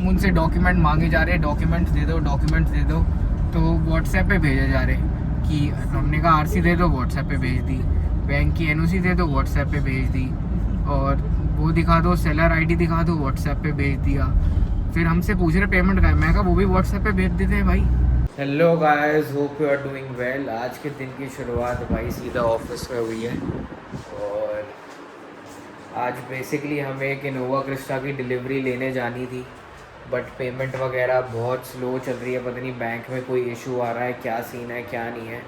हम उनसे डॉक्यूमेंट मांगे जा रहे हैं, डॉक्यूमेंट्स दे दो, डॉक्यूमेंट्स दे दो, तो व्हाट्सएप पे भेजे जा रहे कि हमने कहा आरसी दे दो, व्हाट्सएप पे भेज दी। बैंक की एनओसी दे दो, व्हाट्सएप पे भेज दी। और वो दिखा दो, सेलर आईडी दिखा दो, व्हाट्सएप पे भेज दिया। फिर हमसे पूछ रहे पेमेंट का है, मैं कहा वो भी व्हाट्सएप पे भेज देते हैं भाई। Hello guys, hope you are doing well. आज के दिन की शुरुआत भाई सीधा ऑफिस में हुई है और आज बेसिकली हमें एक इनोवा क्रिस्टा की डिलीवरी लेने जानी थी, बट पेमेंट वगैरह बहुत स्लो चल रही है। पता नहीं बैंक में कोई इशू आ रहा है, क्या सीन है क्या नहीं है,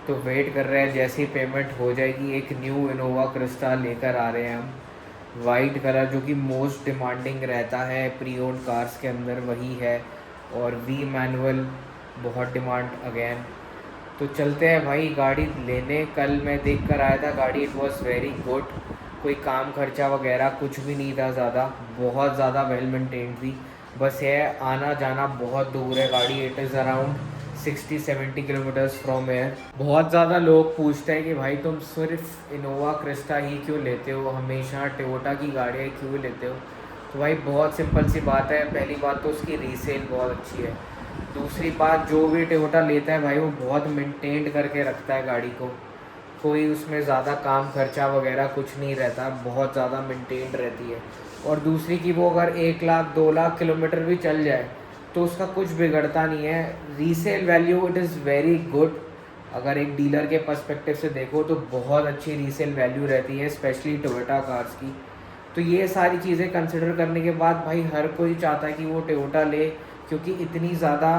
तो वेट कर रहे हैं। जैसे ही पेमेंट हो जाएगी एक न्यू इनोवा क्रिस्टा लेकर आ रहे हैं हम। वाइट कलर जो कि मोस्ट डिमांडिंग रहता है प्री ओन्ड कार्स के अंदर, वही है। और वी मैनुअल बहुत डिमांड अगेन। तो चलते हैं भाई गाड़ी लेने। कल मैं देख कर आया था गाड़ी, इट वॉज़ वेरी गुड। कोई काम खर्चा वगैरह कुछ भी नहीं था ज़्यादा, बहुत ज़्यादा वेल मेंटेन्ड थी। बस है आना जाना बहुत दूर है गाड़ी। It is around 60-70 kilometres from air. बहुत ज़्यादा लोग पूछते हैं कि भाई तुम सिर्फ इनोवा क्रिस्टा ही क्यों लेते हो, हमेशा टोयोटा की गाड़ियाँ क्यों लेते हो। तो भाई बहुत सिंपल सी बात है। पहली बात तो उसकी रीसेल बहुत अच्छी है। दूसरी बात, जो भी टोयोटा लेता है भाई वो बहुत मेंटेन्ड करके रखता है गाड़ी को। कोई उसमें ज़्यादा काम खर्चा वगैरह कुछ नहीं रहता, बहुत ज़्यादा मेंटेन्ड रहती है। और दूसरी कि वो अगर 1 लाख 2 लाख किलोमीटर भी चल जाए तो उसका कुछ बिगड़ता नहीं है। Resale value it is very good. अगर एक डीलर के पर्सपेक्टिव से देखो तो बहुत अच्छी रीसेल वैल्यू रहती है, स्पेशली टोयोटा कार्स की। तो ये सारी चीज़ें कंसिडर करने के बाद भाई हर कोई चाहता है कि वो टोयोटा ले, क्योंकि इतनी ज़्यादा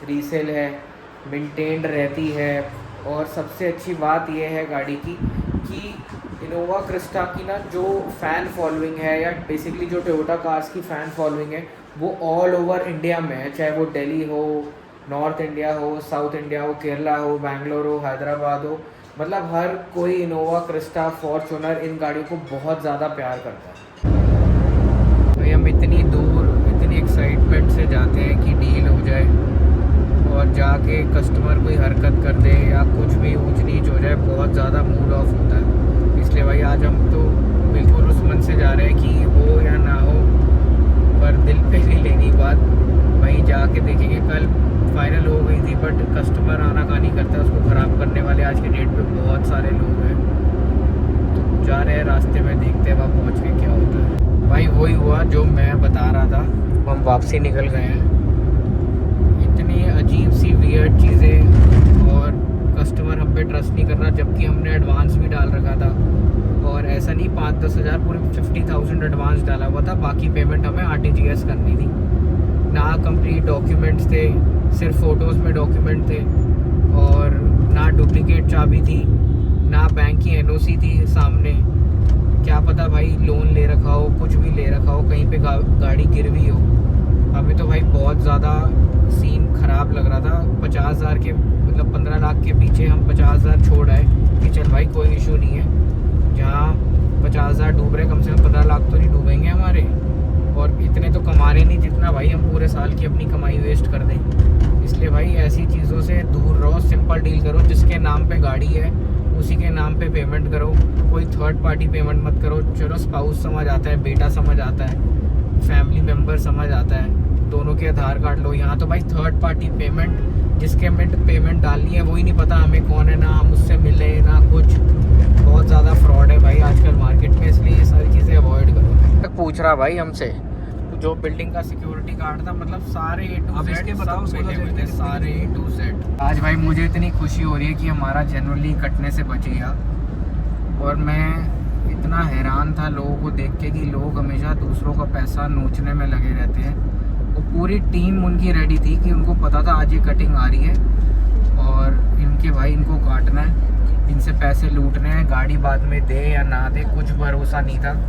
रीसेल है, मेंटेन्ड रहती है। और सबसे अच्छी बात यह है गाड़ी की कि इनोवा क्रिस्टा की ना जो फ़ैन फॉलोइंग है, या बेसिकली जो टोयोटा कार्स की फ़ैन फॉलोइंग है, वो ऑल ओवर इंडिया में है। चाहे वो दिल्ली हो, नॉर्थ इंडिया हो, साउथ इंडिया हो, केरला हो, बैंगलोर हो, हैदराबाद हो, मतलब हर कोई इनोवा क्रिस्टा, फॉर्च्यूनर, इन गाड़ियों को बहुत ज़्यादा प्यार करता है। भाई हम इतनी दूर इतनी एक्साइटमेंट से जाते हैं कि डील हो जाए, और जाके कस्टमर कोई हरकत कर दे या कुछ भी ऊंच नीच हो जाए, बहुत ज़्यादा मूड ऑफ होता है। इसलिए भाई आज हम तो बिल्कुल उस मन से जा रहे हैं कि हो या ना हो, पर दिल पे नहीं लेनी बात। वहीं जाके देखेंगे। कल फाइनल हो गई थी, बट कस्टमर आना का नहीं करता, उसको ख़राब करने वाले आज के डेट पे बहुत सारे लोग हैं। तो जा रहे हैं रास्ते में, देखते हैं वहाँ पहुँच के क्या होता है। भाई वही हुआ जो मैं बता रहा था, हम वापसी निकल गए हैं। इतनी अजीब सी वियर्ड चीज़ें, और कस्टमर हम पे ट्रस्ट नहीं कर रहा, जबकि हमने एडवांस भी डाल रखा था। और ऐसा नहीं 5-10 हज़ार, पूरे 50,000 एडवांस डाला हुआ था। बाकी पेमेंट हमें आरटीजीएस करनी थी। ना कंप्लीट डॉक्यूमेंट्स थे, सिर्फ फ़ोटोज़ में डॉक्यूमेंट थे, और ना डुप्लीकेट चाबी थी, ना बैंक की एनओसी थी सामने। क्या पता भाई लोन ले रखा हो, कुछ भी ले रखा हो, कहीं पे गाड़ी गिरवी हो। अभी तो भाई बहुत ज़्यादा सीन ख़राब लग रहा था। 50,000 के मतलब 15 लाख के पीछे हम 50,000 छोड़ आए कि चल भाई कोई इशू नहीं है। जहाँ 50,000 डूब रहे, कम से कम 15 लाख तो नहीं डूबेंगे हमारे। और इतने तो कमा रहे नहीं जितना भाई हम पूरे साल की अपनी कमाई वेस्ट कर दें। इसलिए भाई ऐसी चीज़ों से दूर रहो, सिंपल डील करो। जिसके नाम पे गाड़ी है उसी के नाम पे पेमेंट करो। कोई थर्ड पार्टी पेमेंट मत करो। चलो स्पाउस समझ आता है, बेटा समझ आता है, फैमिली मेम्बर समझ आता है, दोनों के आधार कार्ड लो। यहाँ तो भाई थर्ड पार्टी पेमेंट, जिसके पेमेंट डालनी है वही नहीं पता हमें कौन है, ना हम उससे मिले ना कुछ। बहुत ज़्यादा फ्रॉड है भाई आजकल मार्केट में, इसलिए ये सारी चीज़ें अवॉइड करो। पूछ रहा भाई हमसे जो बिल्डिंग का सिक्योरिटी गार्ड था, मतलब सारे A to Z सब मिले हुए थे, सारे A to Z। आज भाई मुझे इतनी खुशी हो रही है कि हमारा जनरली कटने से बच गया। और मैं इतना हैरान था लोगों को देख के कि लोग हमेशा दूसरों का पैसा नोचने में लगे रहते हैं। वो पूरी टीम उनकी रेडी थी कि उनको पता था आज ये कटिंग आ रही है और इनके भाई इनको काटना है, इनसे पैसे लूटने हैं। गाड़ी बाद में दे या ना दे कुछ भरोसा नहीं था।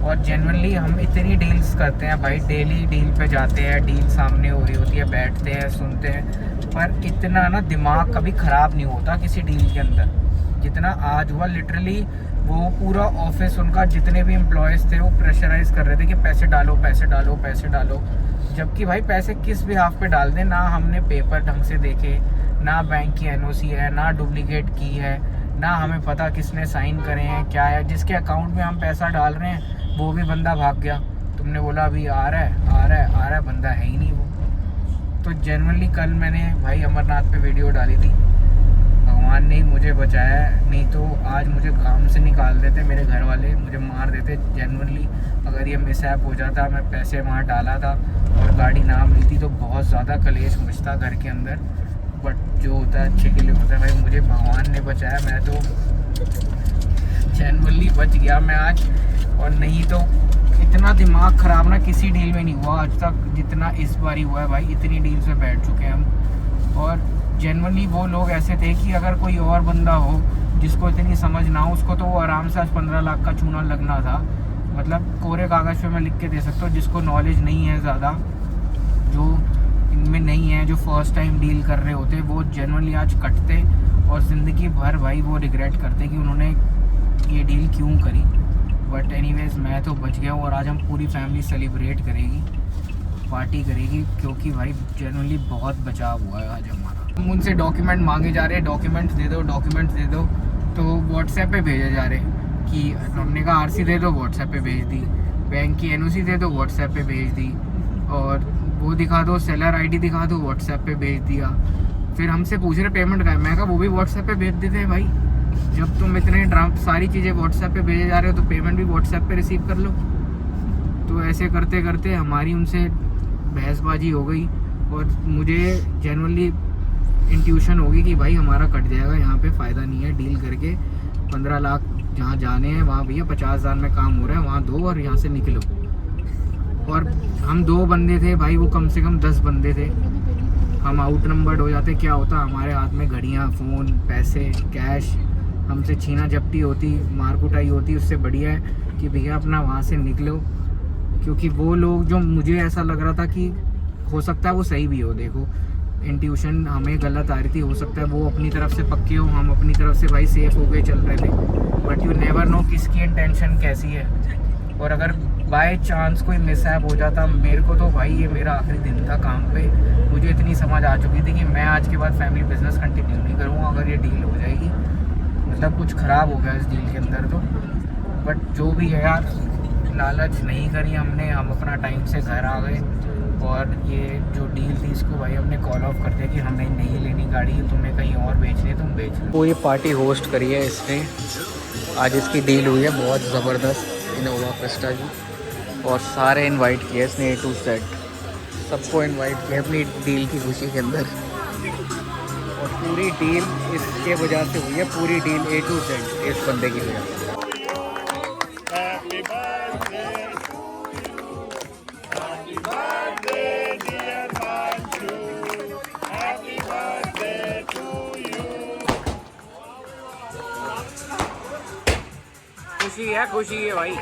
और जेन्युइनली हम इतनी डील्स करते हैं भाई, डेली डील पे जाते हैं, डील सामने हो रही होती है, बैठते हैं सुनते हैं, पर इतना ना दिमाग कभी ख़राब नहीं होता किसी डील के अंदर जितना आज हुआ। लिटरली वो पूरा ऑफिस उनका, जितने भी एम्प्लॉयज़ थे वो प्रेशराइज कर रहे थे कि पैसे डालो पैसे डालो पैसे डालो। जबकि भाई पैसे किस भी हाफ पे डाल दें, ना हमने पेपर ढंग से देखे, ना बैंक की एनओसी है, ना डुप्लीकेट की है, ना हमें पता किसने साइन करे हैं क्या है। जिसके अकाउंट में हम पैसा डाल रहे हैं वो भी बंदा भाग गया। तुमने बोला अभी आ रहा है आ रहा है आ रहा है, तो जनरली कल मैंने भाई अमरनाथ पे वीडियो डाली थी, भगवान ने मुझे बचाया, नहीं तो आज मुझे काम से निकाल देते मेरे घर वाले, मुझे मार देते जनरली। अगर ये मिसहैप हो जाता, मैं पैसे वहाँ डाला था और गाड़ी ना मिलती तो बहुत ज़्यादा कलेश मचता घर के अंदर। बट जो होता है अच्छे के लिए होता है भाई, मुझे भगवान ने बचाया, मैं तो जनरली बच गया मैं आज। और नहीं तो इतना दिमाग ख़राब ना किसी डील में नहीं हुआ आज तक जितना इस बार ही हुआ है भाई। इतनी डील्स में बैठ चुके हैं हम। और जनरली वो लोग ऐसे थे कि अगर कोई और बंदा हो जिसको इतनी समझ ना हो, उसको तो वो आराम से आज 15 लाख का चूना लगना था। मतलब कोरे कागज़ पे मैं लिख के दे सकता हूँ। जिसको नॉलेज नहीं है ज़्यादा, जो इनमें नहीं है, जो फर्स्ट टाइम डील कर रहे होते, वो जनरली आज कटते और ज़िंदगी भर भाई वो रिग्रेट करते कि उन्होंने ये डील क्यों करी। बट एनीवेज मैं तो बच गया हूँ और आज हम पूरी फैमिली सेलिब्रेट करेगी, पार्टी करेगी, क्योंकि भाई जनरली बहुत बचाव हुआ है आज हमारा। हम उनसे डॉक्यूमेंट मांगे जा रहे हैं, डॉक्यूमेंट्स दे दो, डॉक्यूमेंट्स दे दो, तो व्हाट्सएप पे भेजे जा रहे कि हमने कहा आरसी दे दो, व्हाट्सएप पे भेज दी। बैंक की एनओसी दे दो, व्हाट्सएप पे भेज दी। और वो दिखा दो, सेलर आईडी दिखा दो, व्हाट्सएप पे भेज दिया। फिर हमसे पूछ रहे पेमेंट का है, मैं कहा वो भी व्हाट्सएप पे भेज देते हैं भाई। जब तुम इतने सारी चीज़ें व्हाट्सएप पे भेजे जा रहे हो तो पेमेंट भी व्हाट्सएप पे रिसीव कर लो। तो ऐसे करते करते हमारी उनसे बहसबाजी हो गई और मुझे जनरली इंट्यूशन होगी कि भाई हमारा कट जाएगा, यहाँ पे फ़ायदा नहीं है डील करके। 15 लाख जहाँ जाने हैं वहाँ भैया 50,000 में काम हो रहा है, वहाँ दो और यहाँ से निकलो। और हम 2 बंदे थे भाई, वो कम से कम 10 बंदे थे। हम आउट नंबर्ड हो जाते, क्या होता, हमारे हाथ में घड़ियाँ, फ़ोन, पैसे, कैश, हमसे छीना झपटी होती, मार कुटाई होती। उससे बढ़िया है कि भैया अपना वहाँ से निकलो। क्योंकि वो लोग, जो मुझे ऐसा लग रहा था कि हो सकता है वो सही भी हो, देखो इंट्यूशन हमें गलत आ रही थी, हो सकता है वो अपनी तरफ से पक्के हो, हम अपनी तरफ से भाई सेफ हो गए चल रहे थे। बट यू नेवर नो किसकी इंटेंशन कैसी है। और अगर बाय चांस कोई मिसहैप हो जाता, मेरे को तो भाई ये मेरा आखिरी दिन था काम पे, मुझे इतनी समझ आ चुकी थी कि मैं आज के बाद फैमिली बिजनेस कंटिन्यू नहीं करूँगा अगर ये डील हो जाएगी। मतलब कुछ ख़राब हो गया इस डील के अंदर तो। बट जो भी है यार, लालच नहीं करी हमने, हम अपना टाइम से घर आ गए। और ये जो डील थी इसको भाई हमने कॉल ऑफ कर दिया कि हमें नहीं लेनी गाड़ी, तुम्हें कहीं और बेचनी है तुम बेच लो। पूरी पार्टी होस्ट करी है इसने, आज इसकी डील हुई है बहुत ज़बरदस्त इनोवा क्रिस्टा की। और सारे इनवाइट किए इसने A to Z, सबको इनवाइट किया अपनी डील की खुशी के अंदर। और पूरी डील इसके वजह से हुई है, पूरी डील A to Z इस बंदे की वजह से। खुशी है भाई।